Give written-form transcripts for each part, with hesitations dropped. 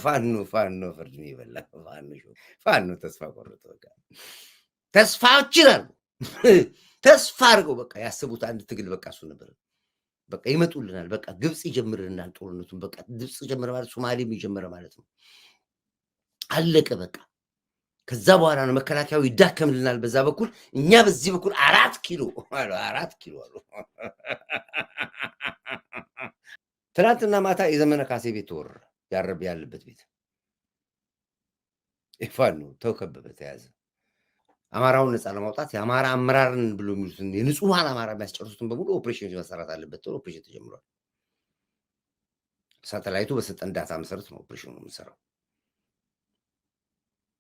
ፋኖ ፍርድን ይበላ ፋኖ ተስፋ ቆርጦ በቃ ተስፋችን አሉ ተስፋ አድርገው በቃ ያስቡት አንድ ትግል በቃ እሱ ነበር። በቃ ይመጡልናል፣ በቃ ግብጽ ይጀምርልናል ጦርነቱን። በቃ ግብጽ ጀመረ ማለት ሶማሌም ይጀምረ ማለት ነው። አለቀ በቃ። ከዛ በኋላ ነው መከላከያው ይዳከምልናል በዛ በኩል፣ እኛ በዚህ በኩል 4 ኪሎ አሉ። ትናንትና ማታ የዘመነ ካሴ ቤት ተወረረ። ያረብ ያለበት ቤት ፋኖ ተከበበ፣ ተያዘ። አማራውን ነፃ ለማውጣት የአማራ አመራርን ብሎ የሚሉትን የንጹሃን አማራ የሚያስጨርሱትን በሙሉ ኦፕሬሽን መሰራት አለበት ተብሎ ኦፕሬሽን ተጀምሯል። ሳተላይቱ በሰጠን ዳታ መሰረት ነው ኦፕሬሽኑ የሚሰራው።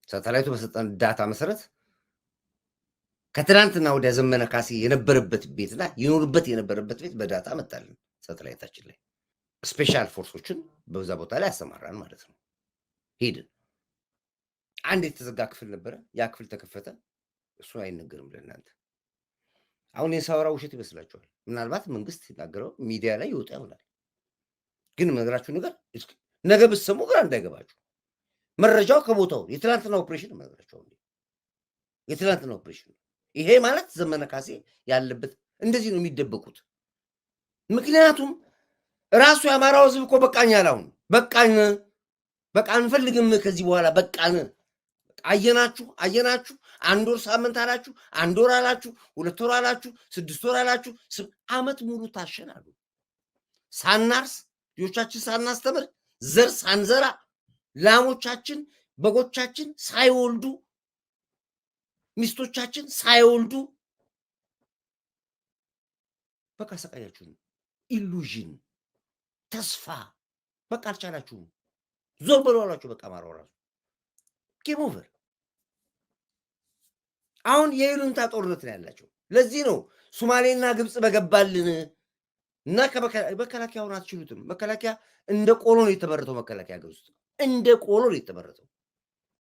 ሳተላይቱ በሰጠን ዳታ መሰረት ከትናንትና ወዲያ ዘመነ ካሴ የነበረበት ቤትና ይኖርበት የነበረበት ቤት በዳታ መጣልን። ሳተላይታችን ላይ ስፔሻል ፎርሶችን በዛ ቦታ ላይ ያሰማራን ማለት ነው። ሄድን። አንድ የተዘጋ ክፍል ነበረ። ያ ክፍል ተከፈተ። እሱ አይነገርም ለእናንተ። አሁን የሳወራ ውሸት ይመስላችኋል? ምናልባት መንግስት ይናገረው ሚዲያ ላይ ይወጣ ይሆናል። ግን መግራችሁ ነገር ነገ ብትሰሙ ግራ እንዳይገባችሁ መረጃው ከቦታው የትላንትና ኦፕሬሽን መግራችሁ የትላንትና ኦፕሬሽን። ይሄ ማለት ዘመነ ካሴ ያለበት እንደዚህ ነው የሚደበቁት። ምክንያቱም ራሱ የአማራው ህዝብ እኮ በቃኝ አላውን በቃኝ፣ በቃ አንፈልግም ከዚህ በኋላ በቃን። አየናችሁ 1 ወር ሳምንት አላችሁ፣ 1 ወር አላችሁ፣ 2 ወር አላችሁ፣ 6 ወር አላችሁ፣ ዓመት ሙሉ ታሸናሉ። ሳናርስ ልጆቻችን ሳናስተምር ዘር ሳንዘራ ላሞቻችን በጎቻችን ሳይወልዱ ሚስቶቻችን ሳይወልዱ በቃ ሰቃያችሁን። ኢሉዥን ተስፋ በቃ አልቻላችሁም። ዞር በሉ አሏችሁ። በቃ አማራው ራሱ ጌም ኦቨር። አሁን የይሉንታ ጦርነት ነው ያላቸው። ለዚህ ነው ሶማሌና ግብጽ በገባልን እና መከላከያውን አትችሉትም። መከላከያ እንደ ቆሎ ነው የተመረተው። መከላከያ ሀገር ውስጥ እንደ ቆሎ ነው የተመረተው።